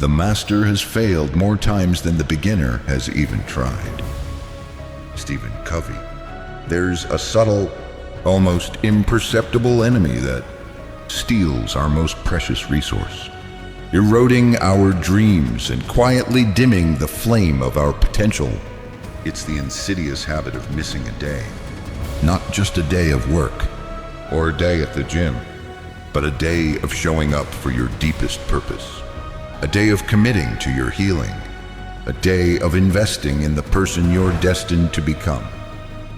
The master has failed more times than the beginner has even tried. Stephen Covey. There's a subtle, almost imperceptible enemy that steals our most precious resource, eroding our dreams and quietly dimming the flame of our potential. It's the insidious habit of missing a day. Not just a day of work or a day at the gym, but a day of showing up for your deepest purpose. A day of committing to your healing. A day of investing in the person you're destined to become.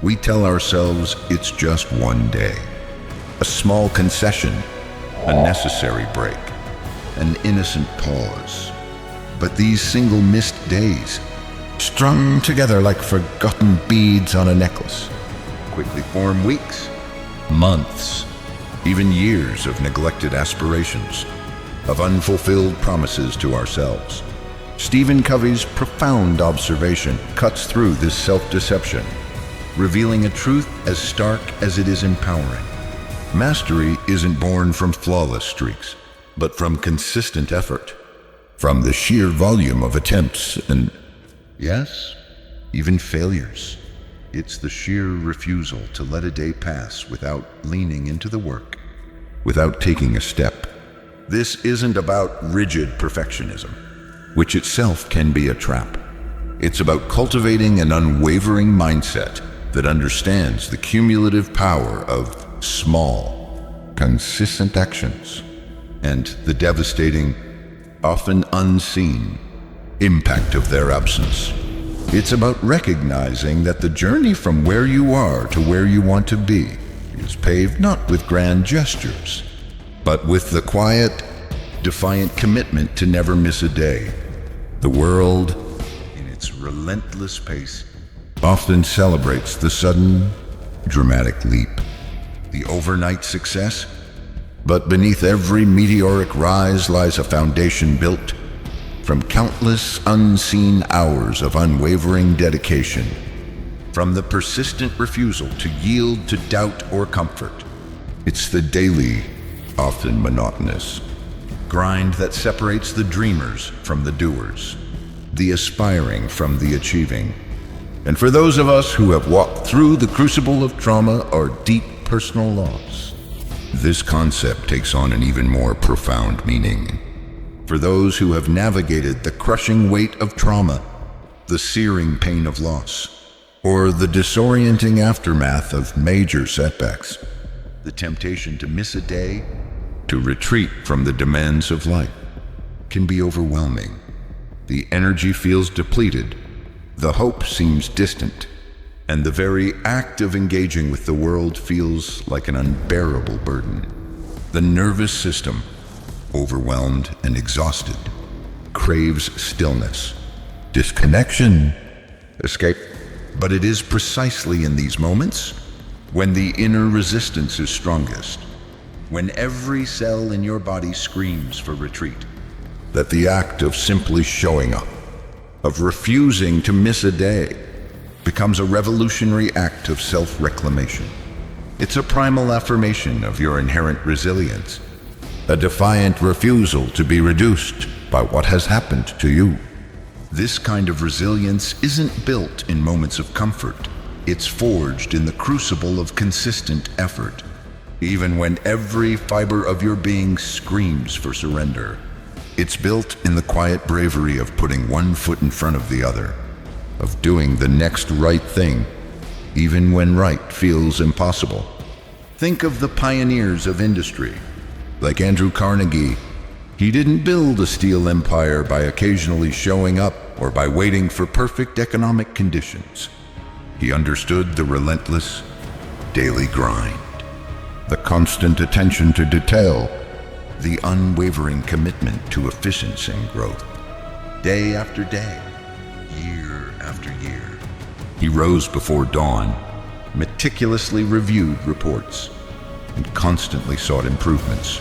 We tell ourselves it's just one day. A small concession, a necessary break, an innocent pause. But these single missed days, strung together like forgotten beads on a necklace, quickly form weeks, months, even years of neglected aspirations, of unfulfilled promises to ourselves. Stephen Covey's profound observation cuts through this self-deception, revealing a truth as stark as it is empowering. Mastery isn't born from flawless streaks, but from consistent effort, from the sheer volume of attempts and, yes, even failures. It's the sheer refusal to let a day pass without leaning into the work, without taking a step. This isn't about rigid perfectionism, which itself can be a trap. It's about cultivating an unwavering mindset that understands the cumulative power of small, consistent actions and the devastating, often unseen, impact of their absence. It's about recognizing that the journey from where you are to where you want to be is paved not with grand gestures, but with the quiet, defiant commitment to never miss a day. The world, in its relentless pace, often celebrates the sudden, dramatic leap, the overnight success, but beneath every meteoric rise lies a foundation built from countless unseen hours of unwavering dedication, from the persistent refusal to yield to doubt or comfort. It's the daily, often monotonous, grind that separates the dreamers from the doers, the aspiring from the achieving. And for those of us who have walked through the crucible of trauma or deep personal loss, this concept takes on an even more profound meaning. For those who have navigated the crushing weight of trauma, the searing pain of loss, or the disorienting aftermath of major setbacks, the temptation to miss a day, to retreat from the demands of life, can be overwhelming. The energy feels depleted, the hope seems distant, and the very act of engaging with the world feels like an unbearable burden. The nervous system, overwhelmed and exhausted, craves stillness, disconnection, escape. But it is precisely in these moments when the inner resistance is strongest, when every cell in your body screams for retreat, that the act of simply showing up, of refusing to miss a day, becomes a revolutionary act of self-reclamation. It's a primal affirmation of your inherent resilience, a defiant refusal to be reduced by what has happened to you. This kind of resilience isn't built in moments of comfort. It's forged in the crucible of consistent effort, even when every fiber of your being screams for surrender. It's built in the quiet bravery of putting one foot in front of the other, of doing the next right thing, even when right feels impossible. Think of the pioneers of industry. Like Andrew Carnegie, he didn't build a steel empire by occasionally showing up or by waiting for perfect economic conditions. He understood the relentless, daily grind, the constant attention to detail, the unwavering commitment to efficiency and growth. Day after day, year after year, he rose before dawn, meticulously reviewed reports, and constantly sought improvements.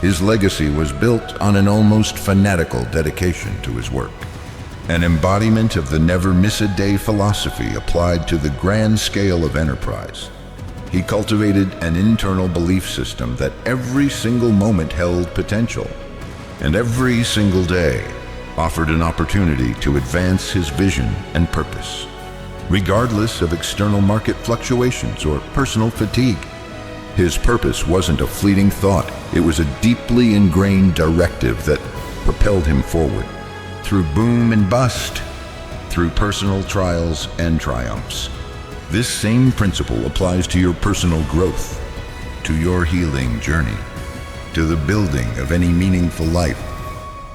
His legacy was built on an almost fanatical dedication to his work, an embodiment of the never-miss-a-day philosophy applied to the grand scale of enterprise. He cultivated an internal belief system that every single moment held potential, and every single day offered an opportunity to advance his vision and purpose, regardless of external market fluctuations or personal fatigue. His purpose wasn't a fleeting thought, it was a deeply ingrained directive that propelled him forward, through boom and bust, through personal trials and triumphs. This same principle applies to your personal growth, to your healing journey, to the building of any meaningful life.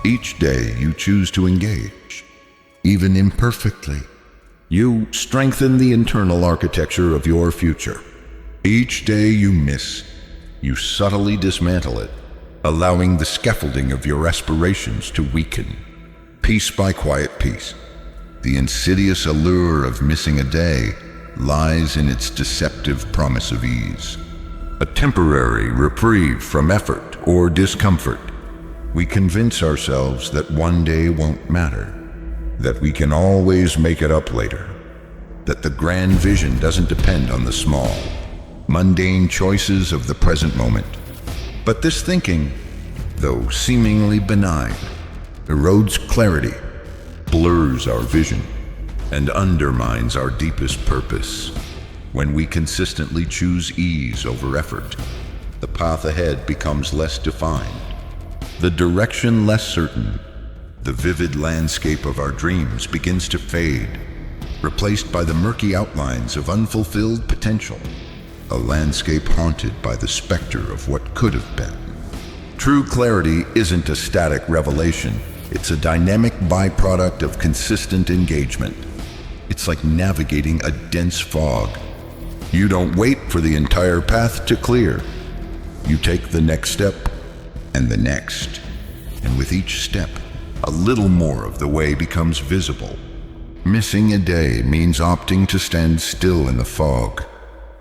Each day you choose to engage, even imperfectly. You strengthen the internal architecture of your future. Each day you miss, you subtly dismantle it, allowing the scaffolding of your aspirations to weaken, piece by quiet piece. The insidious allure of missing a day lies in its deceptive promise of ease, a temporary reprieve from effort or discomfort. We convince ourselves that one day won't matter, that we can always make it up later, that the grand vision doesn't depend on the small, mundane choices of the present moment. But this thinking, though seemingly benign, erodes clarity, blurs our vision, and undermines our deepest purpose. When we consistently choose ease over effort, the path ahead becomes less defined, the direction less certain. The vivid landscape of our dreams begins to fade, replaced by the murky outlines of unfulfilled potential, a landscape haunted by the specter of what could have been. True clarity isn't a static revelation, it's a dynamic byproduct of consistent engagement. It's like navigating a dense fog. You don't wait for the entire path to clear. You take the next step, and the next. And with each step, a little more of the way becomes visible. Missing a day means opting to stand still in the fog,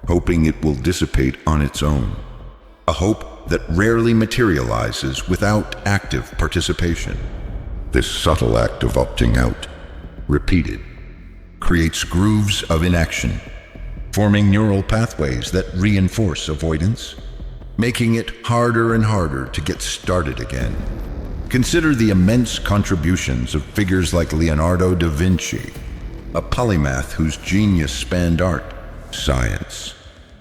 hoping it will dissipate on its own. A hope that rarely materializes without active participation. This subtle act of opting out, repeated, creates grooves of inaction, forming neural pathways that reinforce avoidance, making it harder and harder to get started again. Consider the immense contributions of figures like Leonardo da Vinci, a polymath whose genius spanned art, science,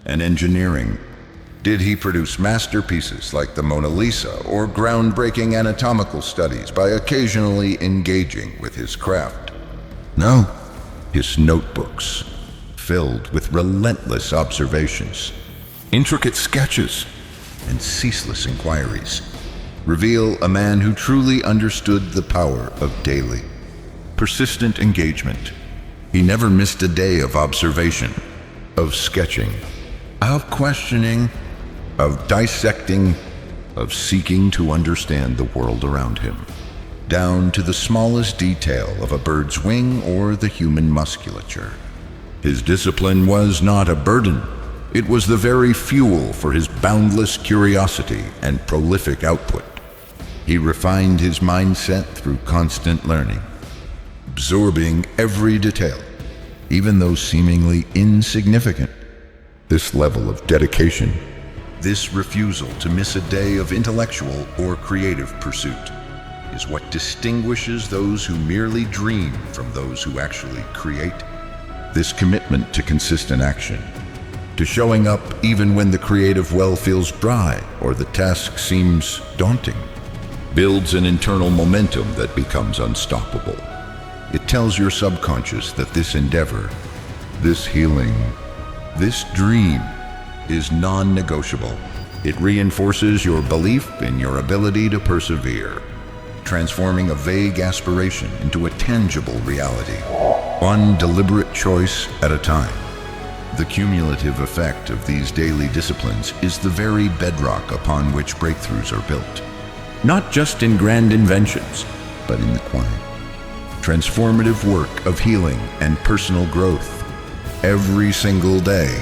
and engineering. Did he produce masterpieces like the Mona Lisa or groundbreaking anatomical studies by occasionally engaging with his craft? No. His notebooks, filled with relentless observations, intricate sketches, and ceaseless inquiries, reveal a man who truly understood the power of daily, persistent engagement. He never missed a day of observation, of sketching, of questioning, of dissecting, of seeking to understand the world around him, down to the smallest detail of a bird's wing or the human musculature. His discipline was not a burden. It was the very fuel for his boundless curiosity and prolific output. He refined his mindset through constant learning, absorbing every detail, even those seemingly insignificant. This level of dedication, this refusal to miss a day of intellectual or creative pursuit, is what distinguishes those who merely dream from those who actually create. This commitment to consistent action, to showing up even when the creative well feels dry or the task seems daunting, builds an internal momentum that becomes unstoppable. It tells your subconscious that this endeavor, this healing, this dream is non-negotiable. It reinforces your belief in your ability to persevere, transforming a vague aspiration into a tangible reality, one deliberate choice at a time. The cumulative effect of these daily disciplines is the very bedrock upon which breakthroughs are built. Not just in grand inventions, but in the quiet, transformative work of healing and personal growth. Every single day,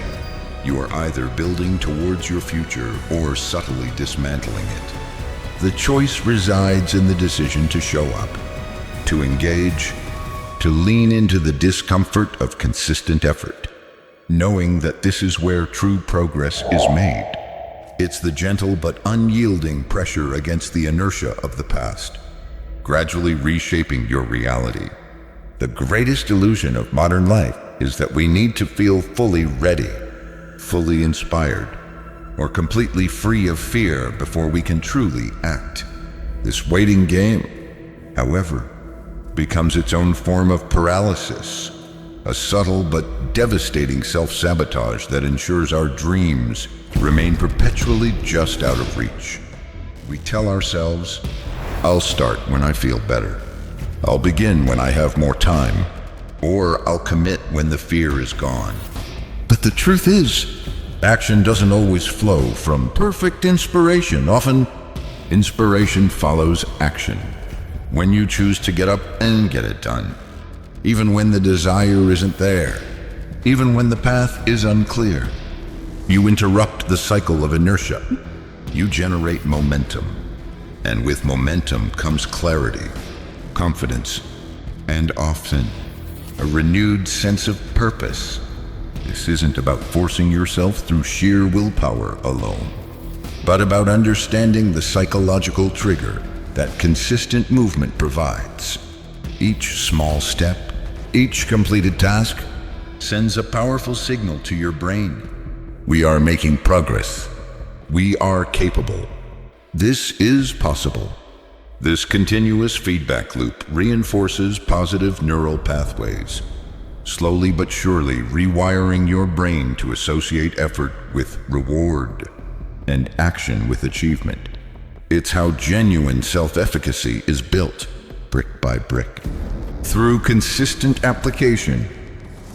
you are either building towards your future or subtly dismantling it. The choice resides in the decision to show up, to engage, to lean into the discomfort of consistent effort, knowing that this is where true progress is made. It's the gentle but unyielding pressure against the inertia of the past, gradually reshaping your reality. The greatest illusion of modern life is that we need to feel fully ready, fully inspired, or completely free of fear before we can truly act. This waiting game, however, becomes its own form of paralysis, a subtle but devastating self-sabotage that ensures our dreams remain perpetually just out of reach. We tell ourselves, I'll start when I feel better. I'll begin when I have more time. Or I'll commit when the fear is gone. But the truth is, action doesn't always flow from perfect inspiration. Often, inspiration follows action. When you choose to get up and get it done, even when the desire isn't there, even when the path is unclear, you interrupt the cycle of inertia. You generate momentum. And with momentum comes clarity, confidence, and often a renewed sense of purpose. This isn't about forcing yourself through sheer willpower alone, but about understanding the psychological trigger that consistent movement provides. Each small step, each completed task, sends a powerful signal to your brain. We are making progress. We are capable. This is possible. This continuous feedback loop reinforces positive neural pathways, slowly but surely rewiring your brain to associate effort with reward and action with achievement. It's how genuine self-efficacy is built, brick by brick. Through consistent application,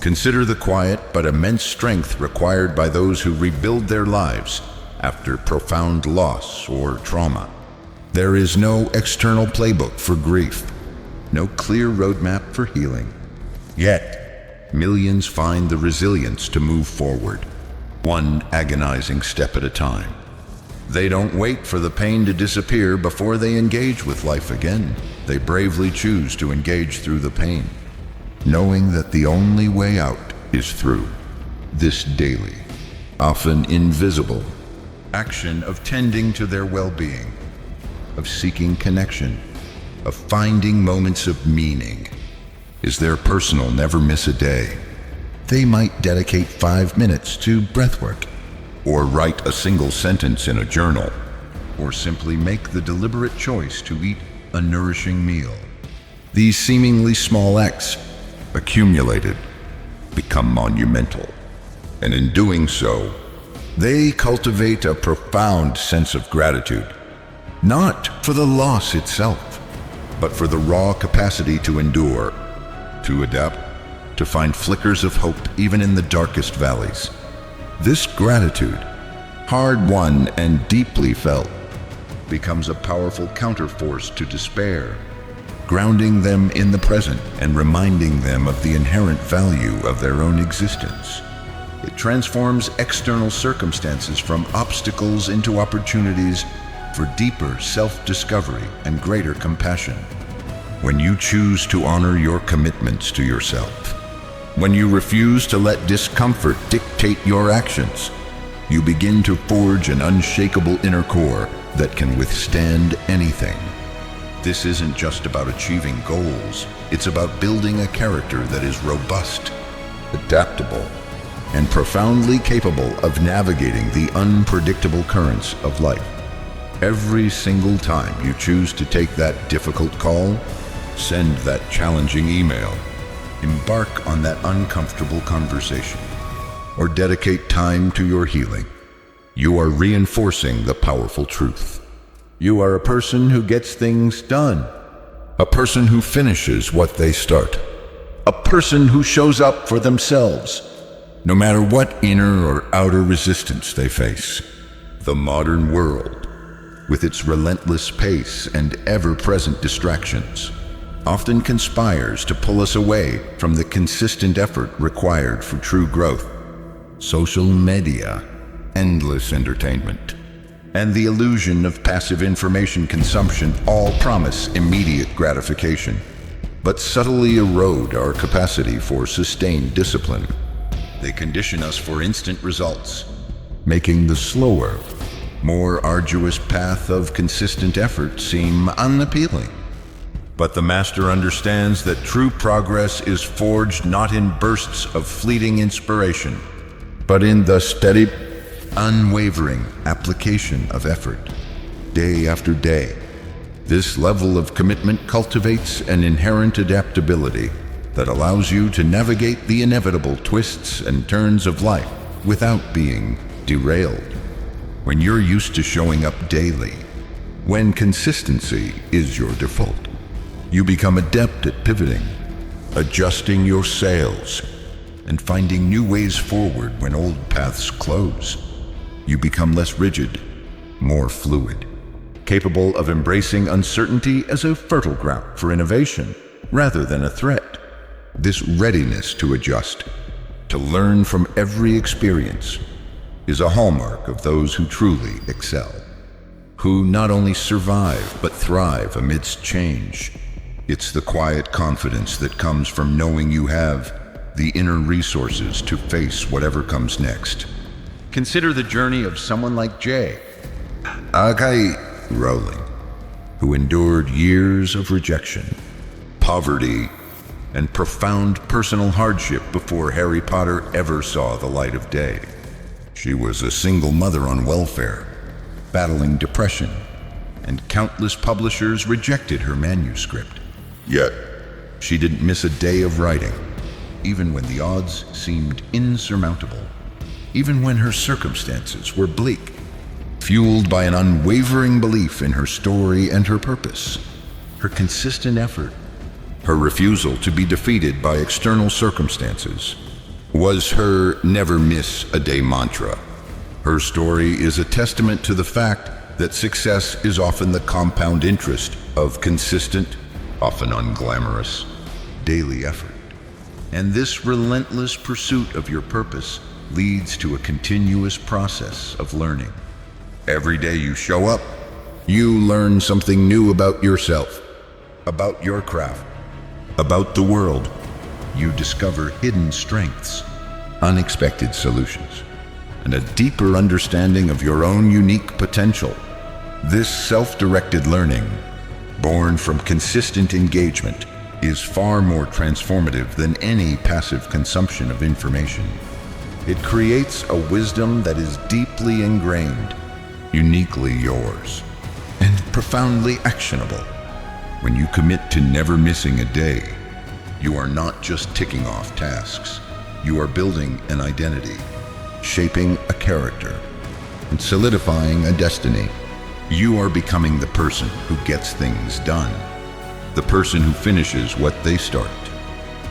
consider the quiet but immense strength required by those who rebuild their lives after profound loss or trauma. There is no external playbook for grief, no clear roadmap for healing. Yet, millions find the resilience to move forward, one agonizing step at a time. They don't wait for the pain to disappear before they engage with life again. They bravely choose to engage through the pain, knowing that the only way out is through this daily, often invisible, action of tending to their well-being, of seeking connection, of finding moments of meaning. Is their personal never miss a day. They might dedicate 5 minutes to breathwork, or write a single sentence in a journal, or simply make the deliberate choice to eat a nourishing meal. These seemingly small acts, accumulated, become monumental. And in doing so, they cultivate a profound sense of gratitude, not for the loss itself, but for the raw capacity to endure, to adapt, to find flickers of hope even in the darkest valleys. This gratitude, hard-won and deeply felt, becomes a powerful counterforce to despair, grounding them in the present and reminding them of the inherent value of their own existence. It transforms external circumstances from obstacles into opportunities for deeper self-discovery and greater compassion. When you choose to honor your commitments to yourself, when you refuse to let discomfort dictate your actions, you begin to forge an unshakable inner core that can withstand anything. This isn't just about achieving goals. It's about building a character that is robust, adaptable, and profoundly capable of navigating the unpredictable currents of life. Every single time you choose to take that difficult call, send that challenging email, embark on that uncomfortable conversation, or dedicate time to your healing, you are reinforcing the powerful truth. You are a person who gets things done, a person who finishes what they start, a person who shows up for themselves, no matter what inner or outer resistance they face. The modern world, with its relentless pace and ever-present distractions, often conspires to pull us away from the consistent effort required for true growth. Social media, endless entertainment, and the illusion of passive information consumption all promise immediate gratification, but subtly erode our capacity for sustained discipline. They condition us for instant results, making the slower, more arduous path of consistent effort seem unappealing. But the master understands that true progress is forged not in bursts of fleeting inspiration, but in the steady, unwavering application of effort, day after day. This level of commitment cultivates an inherent adaptability that allows you to navigate the inevitable twists and turns of life without being derailed. When you're used to showing up daily, when consistency is your default, you become adept at pivoting, adjusting your sails, and finding new ways forward when old paths close. You become less rigid, more fluid, capable of embracing uncertainty as a fertile ground for innovation rather than a threat. This readiness to adjust, to learn from every experience, is a hallmark of those who truly excel, who not only survive but thrive amidst change. It's the quiet confidence that comes from knowing you have the inner resources to face whatever comes next. Consider the journey of someone like Jay Rowling, who endured years of rejection, poverty, and profound personal hardship before Harry Potter ever saw the light of day. She was a single mother on welfare, battling depression, and countless publishers rejected her manuscript. Yet, she didn't miss a day of writing, even when the odds seemed insurmountable, even when her circumstances were bleak. Fueled by an unwavering belief in her story and her purpose, her consistent effort, her refusal to be defeated by external circumstances, was her never miss a day mantra. Her story is a testament to the fact that success is often the compound interest of consistent, often unglamorous, daily effort. And this relentless pursuit of your purpose leads to a continuous process of learning. Every day you show up, you learn something new about yourself, about your craft, about the world. You discover hidden strengths, unexpected solutions, and a deeper understanding of your own unique potential. This self-directed learning, born from consistent engagement, is far more transformative than any passive consumption of information. It creates a wisdom that is deeply ingrained, uniquely yours, and profoundly actionable. When you commit to never missing a day, you are not just ticking off tasks. You are building an identity, shaping a character, and solidifying a destiny. You are becoming the person who gets things done, the person who finishes what they start,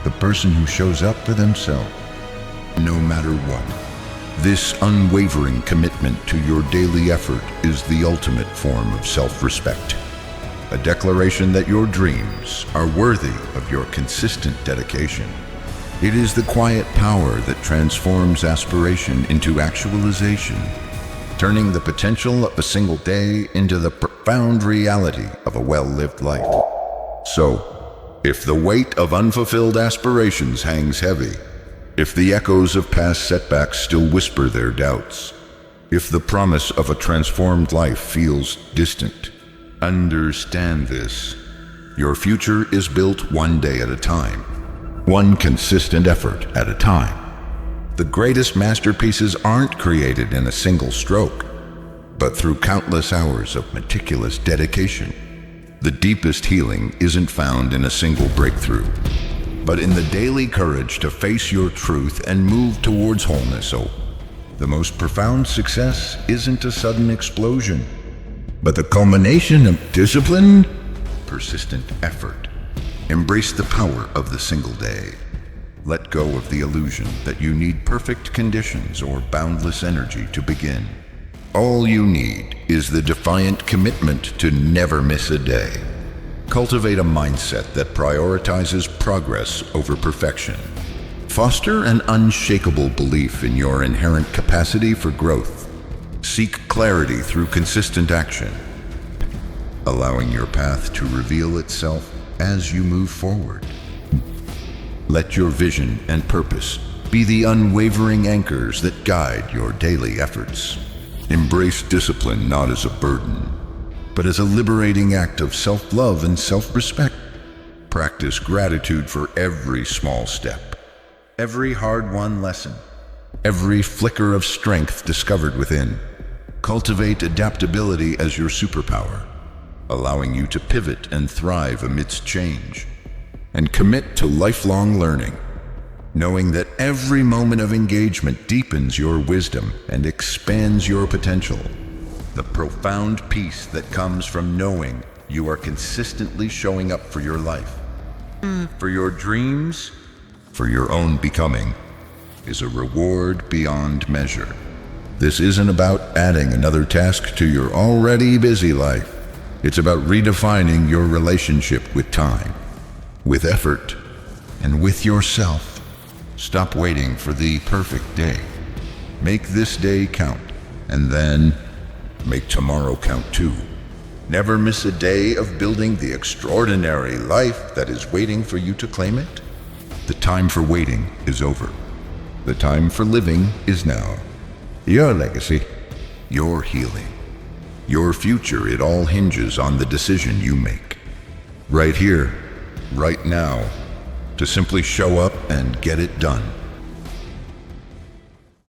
the person who shows up for themselves, no matter what. This unwavering commitment to your daily effort is the ultimate form of self-respect, a declaration that your dreams are worthy of your consistent dedication. It is the quiet power that transforms aspiration into actualization, turning the potential of a single day into the profound reality of a well-lived life. So, if the weight of unfulfilled aspirations hangs heavy, if the echoes of past setbacks still whisper their doubts, if the promise of a transformed life feels distant, understand this. Your future is built one day at a time, one consistent effort at a time. The greatest masterpieces aren't created in a single stroke, but through countless hours of meticulous dedication. The deepest healing isn't found in a single breakthrough, but in the daily courage to face your truth and move towards wholeness. So, the most profound success isn't a sudden explosion, but the culmination of disciplined, persistent effort. Embrace the power of the single day. Let go of the illusion that you need perfect conditions or boundless energy to begin. All you need is the defiant commitment to never miss a day. Cultivate a mindset that prioritizes progress over perfection. Foster an unshakable belief in your inherent capacity for growth. Seek clarity through consistent action, allowing your path to reveal itself as you move forward. Let your vision and purpose be the unwavering anchors that guide your daily efforts. Embrace discipline not as a burden, but as a liberating act of self-love and self-respect. Practice gratitude for every small step, every hard-won lesson, every flicker of strength discovered within. Cultivate adaptability as your superpower, allowing you to pivot and thrive amidst change. And commit to lifelong learning, knowing that every moment of engagement deepens your wisdom and expands your potential. The profound peace that comes from knowing you are consistently showing up for your life, for your dreams, for your own becoming, is a reward beyond measure. This isn't about adding another task to your already busy life. It's about redefining your relationship with time, with effort, and with yourself. Stop waiting for the perfect day. Make this day count, and then make tomorrow count too. Never miss a day of building the extraordinary life that is waiting for you to claim it. The time for waiting is over. The time for living is now. Your legacy, your healing, your future, it all hinges on the decision you make. Right here, right now, to simply show up and get it done.